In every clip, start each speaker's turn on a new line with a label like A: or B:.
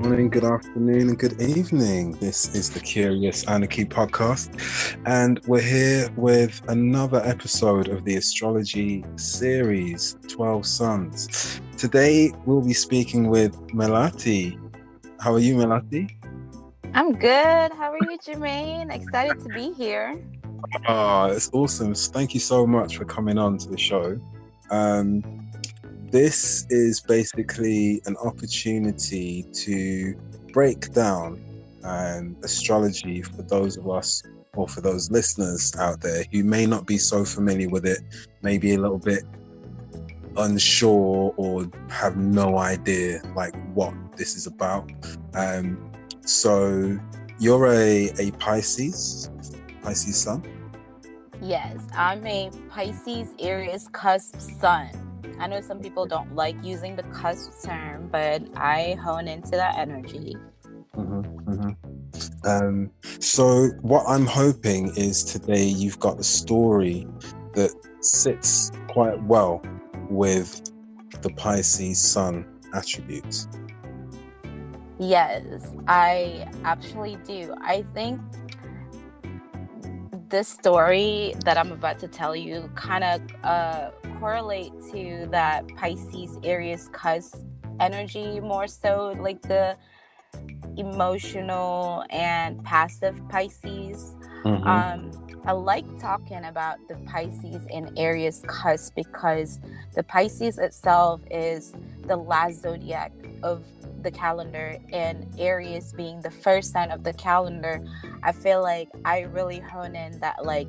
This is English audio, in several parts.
A: morning, good afternoon, and good evening. This is the Curious Anarchy podcast, and we're here with another episode of the Astrology series, 12 Suns. Today, we'll be speaking with Melati. How are you, Melati?
B: I'm good. How are you, Jermaine? Excited to be here.
A: Oh, it's awesome. Thank you so much for coming on to the show. This is basically an opportunity to break down astrology for those of us, or for those listeners out there who may not be so familiar with it, maybe a little bit unsure or have no idea like what this is about. So you're a Pisces sun?
B: Yes, I'm a Pisces-Aries cusp sun. I know some people don't like using the cusp term, but I hone into that energy.
A: So what I'm hoping is today you've got a story that sits quite well with the Pisces sun attributes.
B: Yes, I actually do. I think this story that I'm about to tell you kind of correlate to that Pisces-Aries cusp energy, more so like the emotional and passive Pisces. I like talking about the Pisces in Aries cusp because the Pisces itself is the last zodiac of the calendar, and Aries being the first sign of the calendar, I feel like I really hone in that like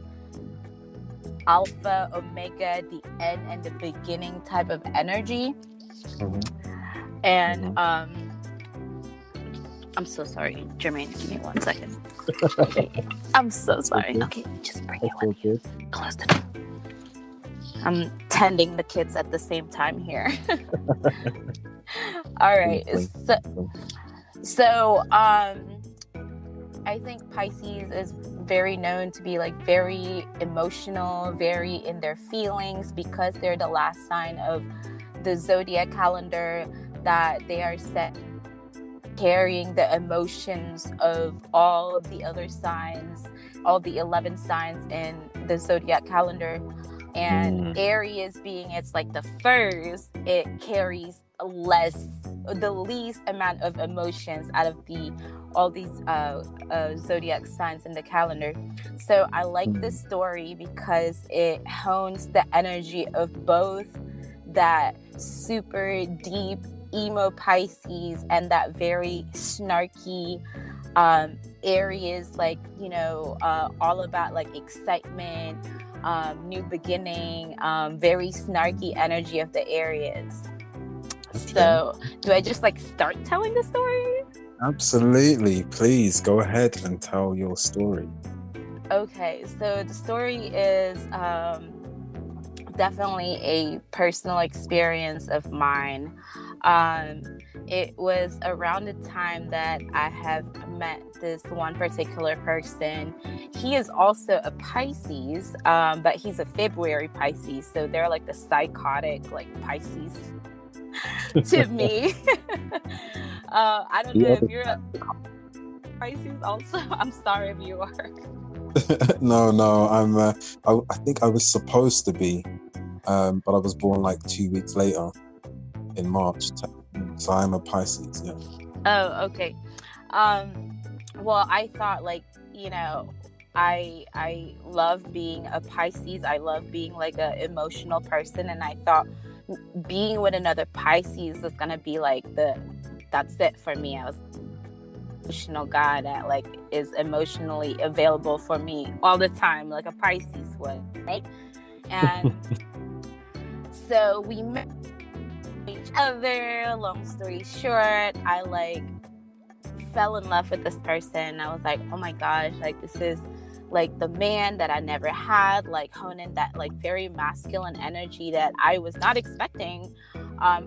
B: alpha, omega, the end and the beginning type of energy. And I'm so sorry, Jermaine, give me 1 second. I'm so sorry. Okay, just bring it with you. Close the door. I'm tending the kids at the same time here. All right. So I think Pisces is very known to be like very emotional, very in their feelings, because they're the last sign of the zodiac calendar, that they are set carrying the emotions of all of the other signs, all the 11 signs in the zodiac calendar. And Aries being it's like the first, it carries the least amount of emotions out of all these zodiac signs in the calendar. So I like this story because it hones the energy of both that super deep emo Pisces and that very snarky Aries, like, you know, all about like excitement, new beginning, very snarky energy of the Aries. Okay. So do I just like start telling the story?
A: Absolutely. Please go ahead and tell your story.
B: Okay, so the story is definitely a personal experience of mine. It was around the time that I have met this one particular person. He is also a Pisces, but he's a February Pisces, so they're like the psychotic like Pisces to me. I don't know if you're a Pisces also. I'm sorry if you are.
A: No, I think I was supposed to be, but I was born like 2 weeks later in March, so I'm a Pisces. Yeah.
B: Oh, okay. Well, I thought like, you know, I love being a Pisces. I love being like an emotional person, and I thought being with another Pisces was gonna be like that's it for me. I was emotional guy that like is emotionally available for me all the time, like a Pisces would, right? And so we met each other. Long story short, I like fell in love with this person. I was like, oh my gosh, like this is like the man that I never had, like honing that like very masculine energy that I was not expecting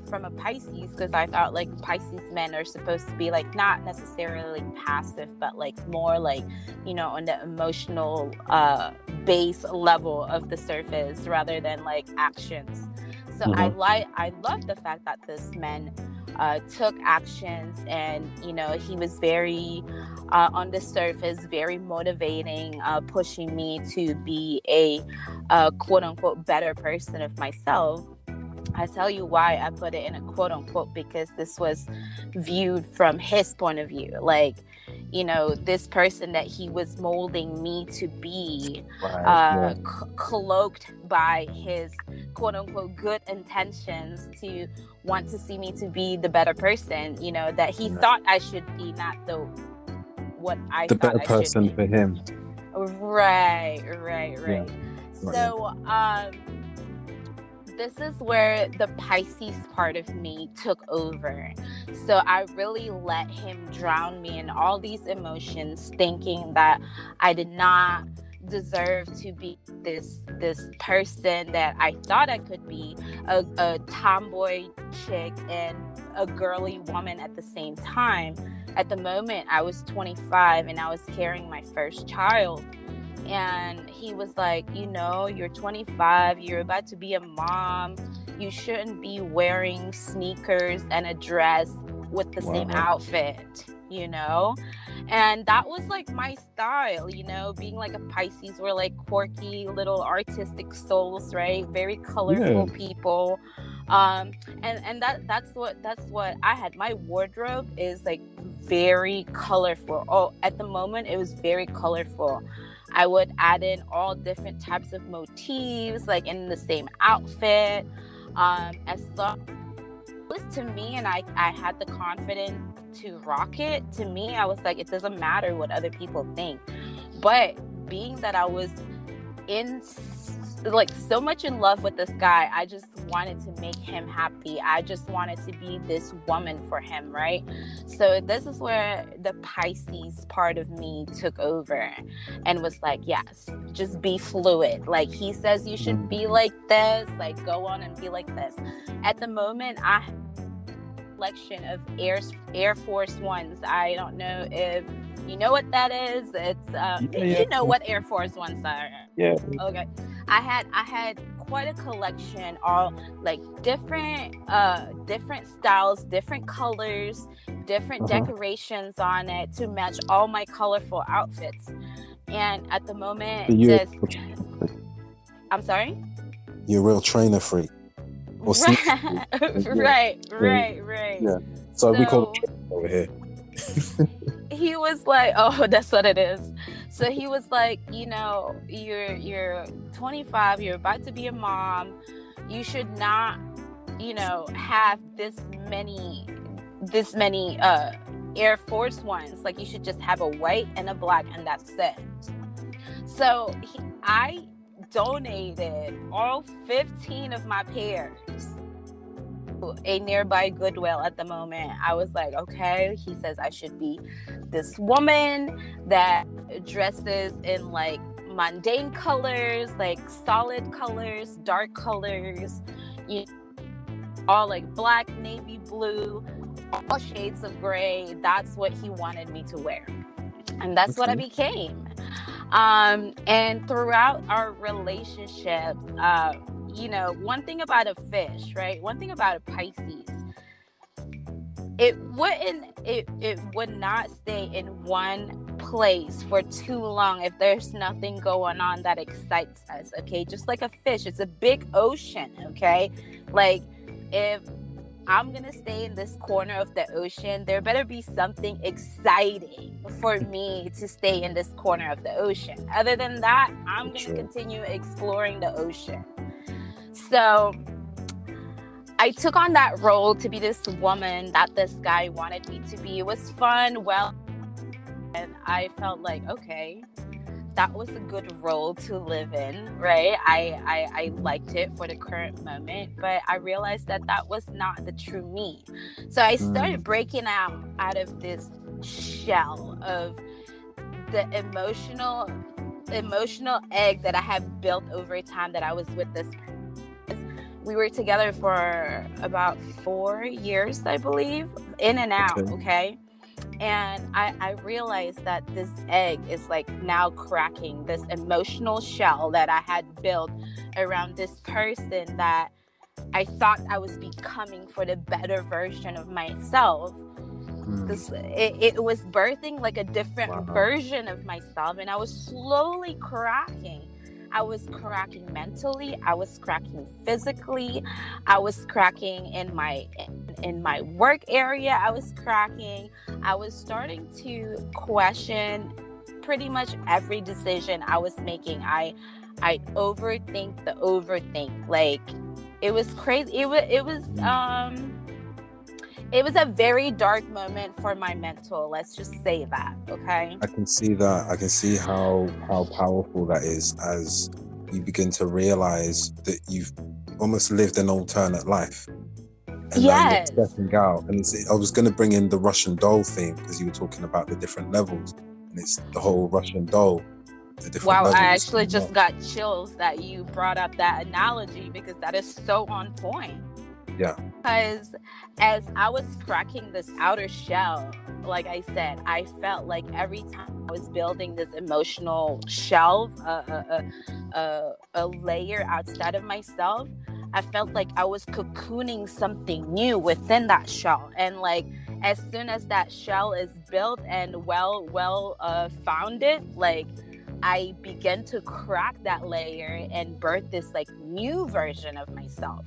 B: from a Pisces, because I thought like Pisces men are supposed to be like not necessarily passive, but like more like, you know, on the emotional base level of the surface rather than like actions. So I love the fact that this man took actions, and he was very on the surface very motivating, pushing me to be a quote unquote better person of myself. I tell you why I put it in a quote unquote, because this was viewed from his point of view. Like, this person that he was molding me to be, cloaked by his quote unquote good intentions to want to see me to be the better person, that he thought I should be, not what I
A: the
B: thought
A: better
B: I
A: person
B: should be.
A: for him.
B: Right.
A: Yeah.
B: So, this is where the Pisces part of me took over. So I really let him drown me in all these emotions, thinking that I did not deserve to be this person that I thought I could be, a tomboy chick and a girly woman at the same time. At the moment, I was 25 and I was carrying my first child. And he was like, you're 25, you're about to be a mom. You shouldn't be wearing sneakers and a dress with the same outfit, And that was like my style, being like a Pisces. We're like quirky little artistic souls, right? Very colorful people. And that's what I had. My wardrobe is like very colorful. At the moment it was very colorful. I would add in all different types of motifs, like in the same outfit. As long as to me, and I had the confidence to rock it. To me, I was like, it doesn't matter what other people think. But being that I was so much in love with this guy, I just wanted to make him happy. I just wanted to be this woman for him, right? So this is where the Pisces part of me took over and was like, yes, just be fluid. Like, he says you should be like this, like go on and be like this. At the moment, I have a collection of Air Force Ones. I don't know if you know what that is. It's you know what Air Force Ones are.
A: Yeah.
B: Okay. I had quite a collection, all like different styles, different colors, different decorations on it to match all my colorful outfits. And at the moment, I'm sorry?
A: You're a real trainer freak.
B: Right.
A: Yeah. So we call it over here.
B: He was like, oh, that's what it is. So he was like, you're 25, you're about to be a mom. You should not, have this many Air Force Ones. Like, you should just have a white and a black, and that's it. So I donated all 15 of my pairs to a nearby Goodwill. At the moment, I was like, okay, he says I should be this woman that dresses in like mundane colors, like solid colors, dark colors, all like black, navy blue, all shades of gray. That's what he wanted me to wear, and that's what I became. And throughout our relationships, one thing about a fish, right? One thing about a Pisces, it would not stay in one place for too long if there's nothing going on that excites us, okay? Just like a fish, it's a big ocean, okay? Like, if I'm gonna stay in this corner of the ocean, there better be something exciting for me to stay in this corner of the ocean. Other than that, I'm gonna continue exploring the ocean. So I took on that role to be this woman that this guy wanted me to be. It was fun, and I felt like, okay, that was a good role to live in, right? I liked it for the current moment, but I realized that was not the true me. So I started breaking out of this shell of the emotional egg that I had built over time, that I was with this person. We were together for about 4 years, I believe, in and out, okay? And I realized that this egg is like now cracking, this emotional shell that I had built around this person that I thought I was becoming for the better version of myself. It was birthing like a different version of myself, and I was slowly cracking. I was cracking mentally, I was cracking physically, I was cracking in my work area, I was cracking. I was starting to question pretty much every decision I was making. I overthink the overthink. Like, it was crazy. It was a very dark moment for my mental. Let's just say that, okay?
A: I can see that. I can see how powerful that is as you begin to realize that you've almost lived an alternate life. And now you're stepping out. And I was going to bring in the Russian doll theme because you were talking about the different levels. And it's the whole Russian doll.
B: Wow, levels. I actually just got chills that you brought up that analogy, because that is so on point.
A: Yeah.
B: Because as I was cracking this outer shell, like I said, I felt like every time I was building this emotional shelf, a layer outside of myself, I felt like I was cocooning something new within that shell. And like, as soon as that shell is built and well founded, like, I began to crack that layer and birth this like new version of myself.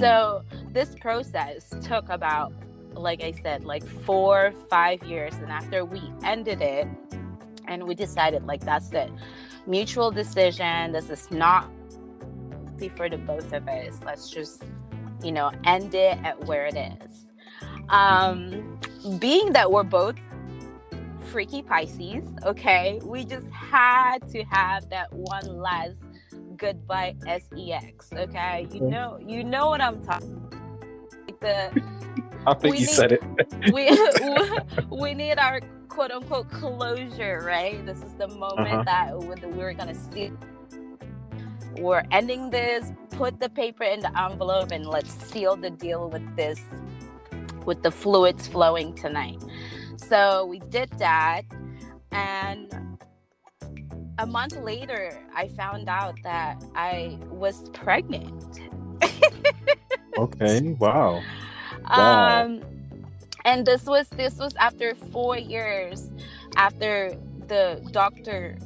B: So this process took about, like I said, like 4-5 years. And after we ended it and we decided, like, that's it, mutual decision, this is not for the both of us, let's just, end it at where it is. Being that we're both freaky Pisces, okay, we just had to have that one last goodbye sex, okay? You know what I'm talking about.
A: I think you said it.
B: we need our quote unquote closure, right? This is the moment that we're gonna see. We're ending this, put the paper in the envelope, and let's seal the deal with this, with the fluids flowing tonight. So we did that, and a month later, I found out that I was pregnant.
A: Okay, wow.
B: And this was after 4 years, after the doctor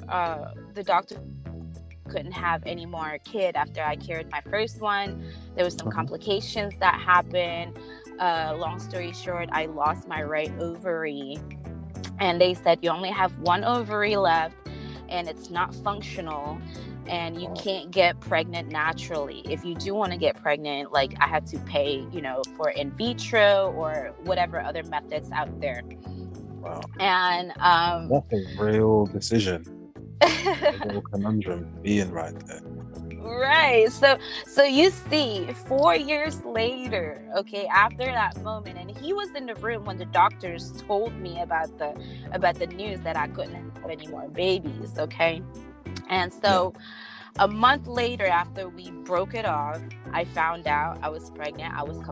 B: couldn't have any more kid after I carried my first one. There was some complications that happened. Long story short, I lost my right ovary, and they said you only have one ovary left and it's not functional, and you can't get pregnant naturally. If you do want to get pregnant, like, I had to pay, for in vitro or whatever other methods out there.
A: Wow.
B: And
A: that's a real decision. A real conundrum being right there.
B: Right. So you see, 4 years later, okay, after that moment, and he was in the room when the doctors told me about the news that I couldn't have any more babies, okay? And so a month later, after we broke it off, I found out I was pregnant. I was a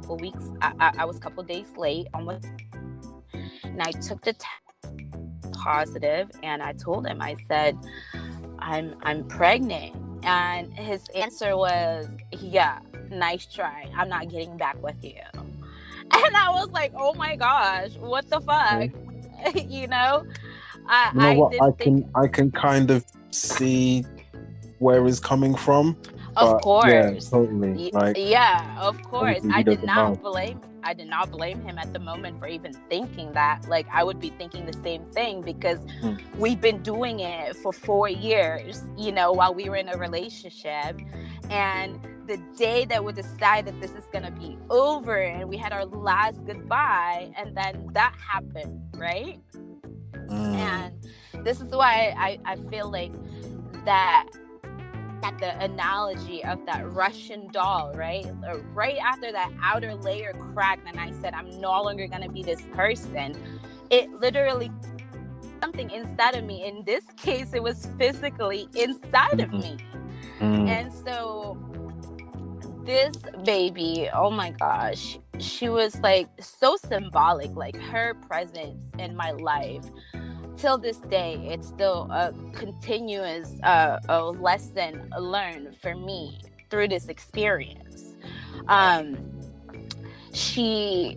B: couple days late, almost, and I took the test positive, and I told him, I said, I'm pregnant. And his answer was, yeah, nice try, I'm not getting back with you. And I was like, oh my gosh, what the fuck? I can
A: kind of see where it's coming from.
B: Of course.
A: Yeah, totally. Like,
B: yeah, of course. I did not blame him at the moment for even thinking that. Like, I would be thinking the same thing, because we've been doing it for 4 years, while we were in a relationship. And the day that we decided this is going to be over and we had our last goodbye, and then that happened, right? And this is why I feel like that the analogy of that Russian doll, right? Right after that outer layer cracked, and I said, I'm no longer going to be this person. It literally, something inside of me. In this case, it was physically inside of me. And so this baby, oh my gosh, she was like so symbolic, like her presence in my life. Till this day, it's still a continuous a lesson learned for me through this experience. Um, she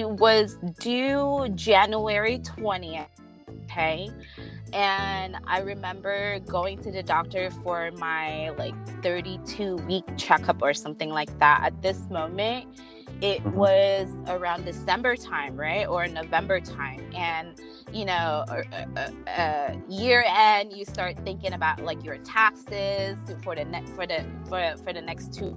B: was due January 20th. Okay. And I remember going to the doctor for my like 32-week checkup or something like that. At this moment, it was around December time, right? Or November time. And, you know, year end, you start thinking about like your taxes for the next 2,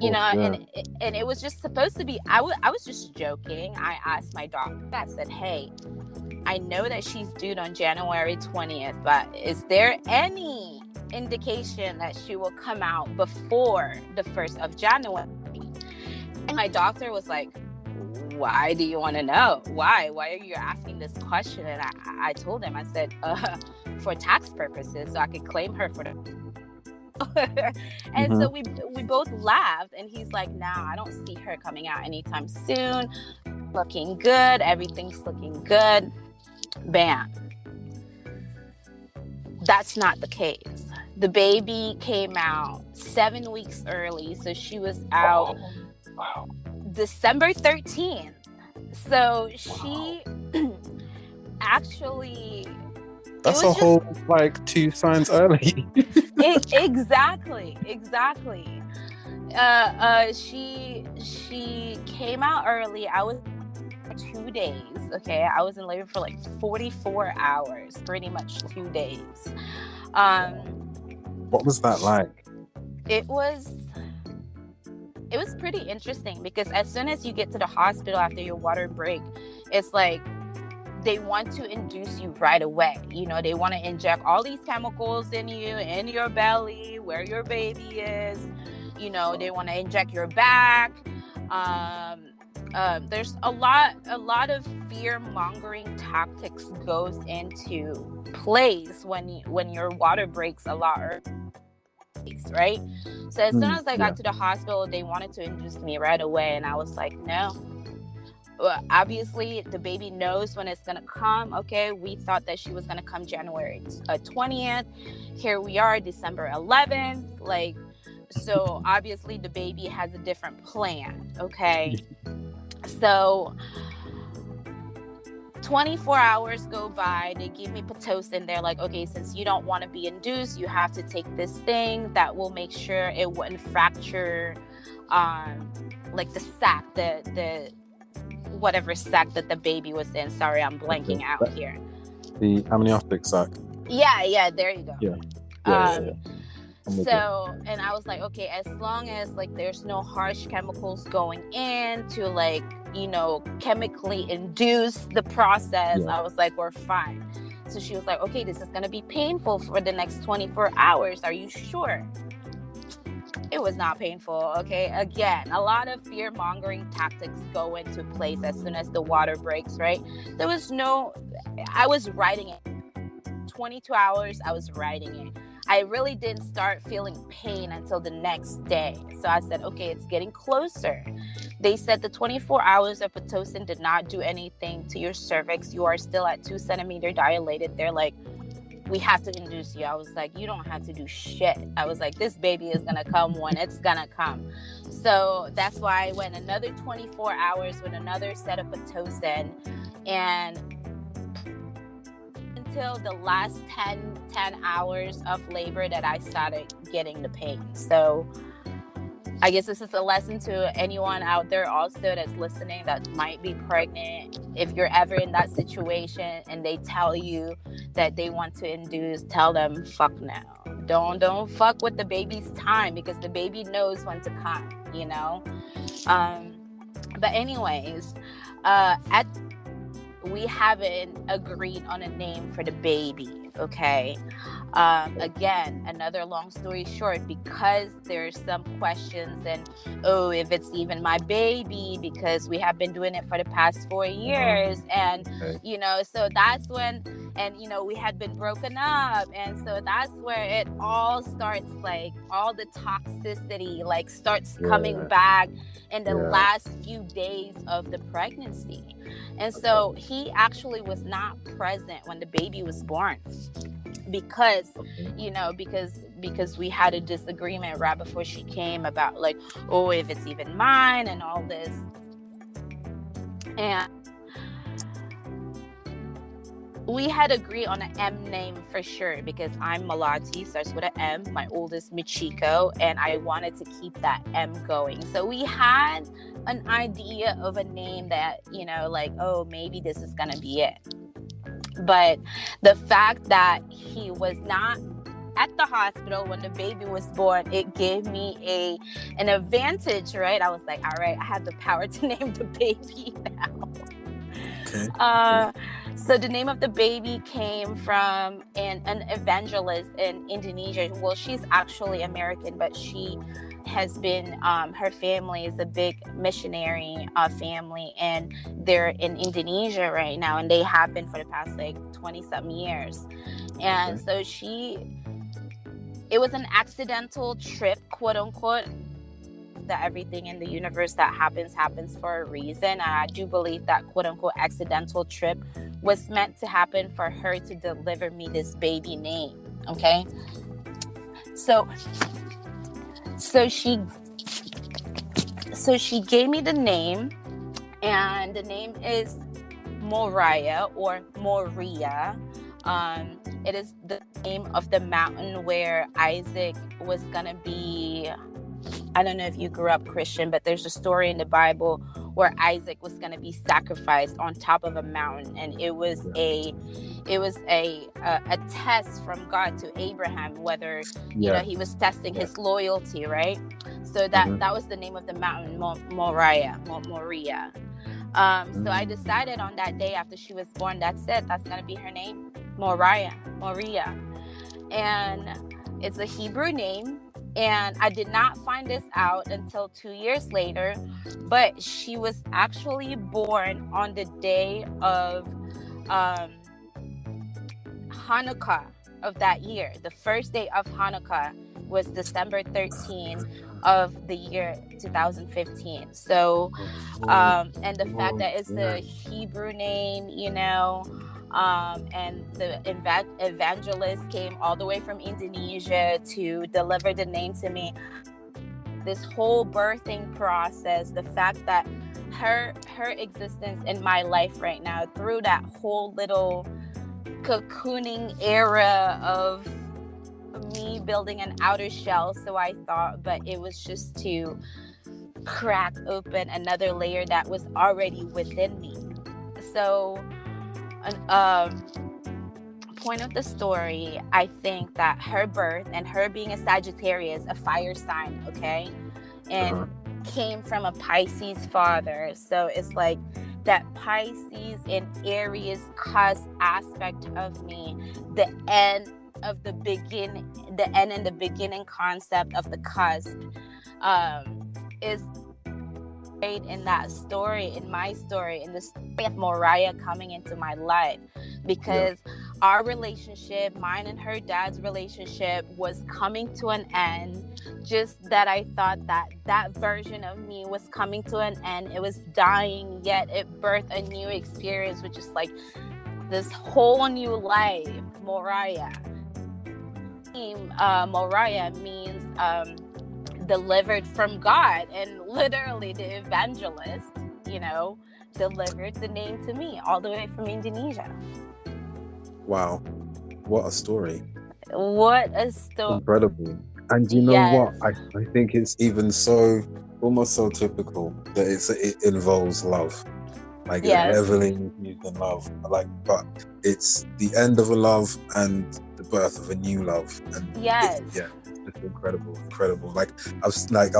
B: you know, and it was just supposed to be, I was just joking. I asked my doctor, I said, hey, I know that she's due on January 20th, but is there any indication that she will come out before the 1st of January? And my doctor was like, why do you want to know? Why are you asking this question? And I told him, I said, for tax purposes, so I could claim her for the... And so we both laughed, and he's like, nah, I don't see her coming out anytime soon. Looking good. Everything's looking good. Bam. That's not the case. The baby came out 7 weeks early, so she was out December 13th. So she actually...
A: That's a whole, like, 2 signs early.
B: Exactly. She came out early. I was 2 days. Okay, I was in labor for like 44 hours, pretty much 2 days.
A: What was that like?
B: It was pretty interesting, because as soon as you get to the hospital after your water break, it's like they want to induce you right away. You know, they want to inject all these chemicals in you, in your belly, where your baby is. You know, they want to inject your back. There's a lot of fear-mongering tactics goes into place when your water breaks a lot early, right? So as soon as I got to the hospital, they wanted to induce me right away, and I was like, no. Well, obviously, the baby knows when it's gonna come. Okay, we thought that she was gonna come January 20th. Here we are, December 11th. Like, so obviously, the baby has a different plan. Okay. So 24 hours go by, they give me Pitocin. They're like, okay, since you don't want to be induced, you have to take this thing that will make sure it wouldn't fracture like the sac, the whatever sac that the baby was in. Sorry, I'm blanking out here.
A: The amniotic sac.
B: Yeah, there you go.
A: Yeah.
B: So, and I was like, okay, as long as like there's no harsh chemicals going in to like, you know, chemically induce the process, I was like, we're fine. So she was like, okay, this is going to be painful for the next 24 hours. Are you sure? It was not painful. Okay. Again, a lot of fear mongering tactics go into place as soon as the water breaks, right? I was writing it. 22 hours, I was writing it. I really didn't start feeling pain until the next day. So I said, okay, it's getting closer. They said the 24 hours of Pitocin did not do anything to your cervix. You are still at 2 centimeter dilated. They're like, we have to induce you. I was like, you don't have to do shit. I was like, this baby is going to come when it's going to come. So that's why I went another 24 hours with another set of Pitocin, and until the last 10 hours of labor that I started getting the pain. So I guess this is a lesson to anyone out there also that's listening that might be pregnant. If you're ever in that situation and they tell you that they want to induce, tell them, fuck no. Don't fuck with the baby's time, because the baby knows when to come, you know? But anyways, we haven't agreed on a name for the baby, okay? Again, another long story short, because there's some questions and, if it's even my baby, because we have been doing it for the past 4 years. And, you know, so that's when, and, you know, we had been broken up. And so that's where it all starts, like, all the toxicity, like, starts coming back in the last few days of the pregnancy. And so he actually was not present when the baby was born, because you know, because because we had a disagreement right before she came about like, oh, if it's even mine and all this. And we had agreed on an M name for sure, because I'm Melati, starts with an M. My oldest Michiko, and I wanted to keep that M going. So we had an idea of a name that, you know, like, oh, maybe this is gonna be it. But the fact that he was not at the hospital when the baby was born, it gave me an advantage, right? I was like, all right, I have the power to name the baby now.
A: Okay.
B: So the name of the baby came from an evangelist in Indonesia. Well, she's actually American, but she has been, her family is a big missionary family, and they're in Indonesia right now, and they have been for the past like 20-something years. And so it was an accidental trip, quote unquote, that everything in the universe that happens for a reason. And I do believe that quote unquote accidental trip was meant to happen for her to deliver me this baby name. Okay. So she gave me the name, and the name is Moriah or Moria. It is the name of the mountain where Isaac was gonna be. I don't know if you grew up Christian, but there's a story in the Bible where Isaac was going to be sacrificed on top of a mountain, and it was a test from God to Abraham, whether you know he was testing his loyalty, right? So that was the name of the mountain, Moria. So I decided on that day after she was born, that's it. That's going to be her name, Moria, and it's a Hebrew name. And I did not find this out until 2 years later, but she was actually born on the day of Hanukkah of that year. The first day of Hanukkah was December 13th of the year 2015. So, and the fact that it's a Hebrew name, you know, and the evangelist came all the way from Indonesia to deliver the name to me. This whole birthing process, the fact that her existence in my life right now, through that whole little cocooning era of me building an outer shell, so I thought, but it was just to crack open another layer that was already within me. So point of the story, I think that her birth and her being a Sagittarius, a fire sign, okay, and came from a Pisces father. So it's like that Pisces and Aries cusp aspect of me, the end and the beginning concept of the cusp is in that story, in my story, in the story of Moriah coming into my life, because our relationship, mine and her dad's relationship, was coming to an end. Just that I thought that version of me was coming to an end. It was dying, yet it birthed a new experience, which is like this whole new life. Moriah. Moriah means delivered from God, and literally the evangelist, you know, delivered the name to me all the way from Indonesia.
A: Wow, what a story.
B: Incredible.
A: And you know what, I think it's even almost so typical that it involves love, like heavily infused in love, but it's the end of a love and the birth of a new love, and it's incredible. Like I've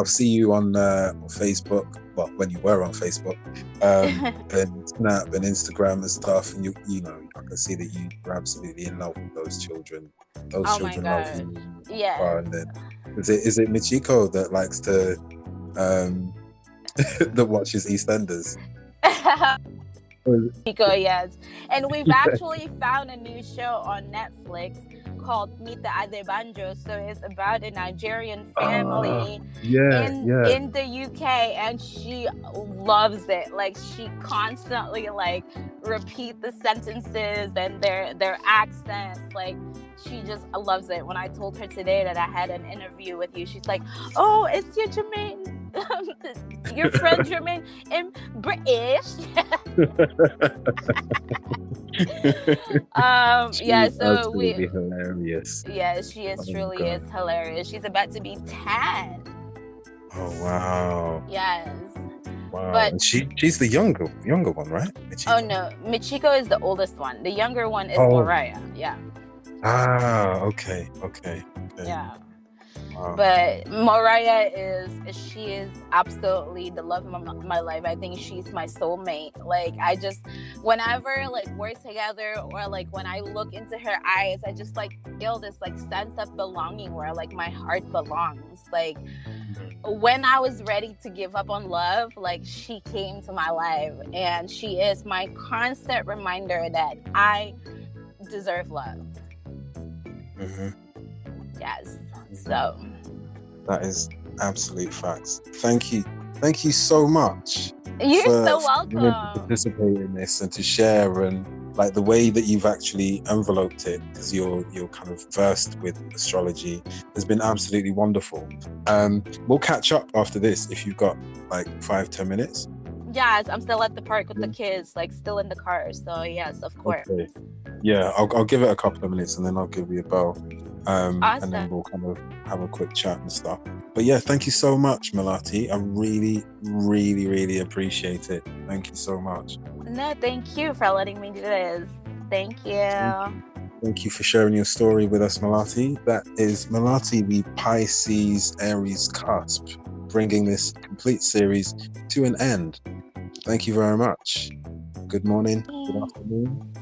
A: seen you on Facebook, well, when you were on Facebook, and Snap and Instagram and stuff, and you know, I can see that you're absolutely in love with those children. Those children love you.
B: Yeah.
A: And then, is it Michiko that likes to that watches EastEnders?
B: Yes. And we've actually found a new show on Netflix called Meet the Adebanjo. So it's about a Nigerian family
A: yeah.
B: in the UK, and she loves it. Like, she constantly like repeat the sentences and their accents. Like, she just loves it. When I told her today that I had an interview with you, she's like, "Oh, it's your Jermaine, your friend Jermaine in British." Yeah, so
A: absolutely hilarious.
B: Yeah, she is truly is hilarious. She's about to be 10.
A: Oh wow.
B: Yes.
A: Wow.
B: But
A: and she's the younger one, right?
B: Oh no, Michiko is the oldest one. The younger one is
A: Oh.
B: Mariah. Yeah.
A: Okay.
B: Yeah.
A: Wow.
B: But Mariah is absolutely the love of my life. I think she's my soulmate. Like, I just, whenever like we're together, or like when I look into her eyes, I just like feel this like sense of belonging, where like my heart belongs. Like, when I was ready to give up on love, like, she came to my life, and she is my constant reminder that I deserve love. Yes. So
A: that is absolute facts. Thank you so much.
B: You're so welcome
A: to participate in this and to share, and like the way that you've actually enveloped it, because you're kind of versed with astrology, has been absolutely wonderful. We'll catch up after this if you've got like 5-10 minutes.
B: Yes, I'm still at the park with the kids, like still in the car. So yes, of course.
A: Okay. Yeah, I'll give it a couple of minutes and then I'll give you a bell.
B: Awesome.
A: And then we'll kind of have a quick chat and stuff. But yeah, thank you so much, Melati. I really, really, really appreciate it. Thank you so much.
B: No, thank you for letting me do this. Thank you.
A: Thank you for sharing your story with us, Melati. That is Melati, the Pisces-Aries cusp, bringing this complete series to an end. Thank you very much. Good morning, good afternoon,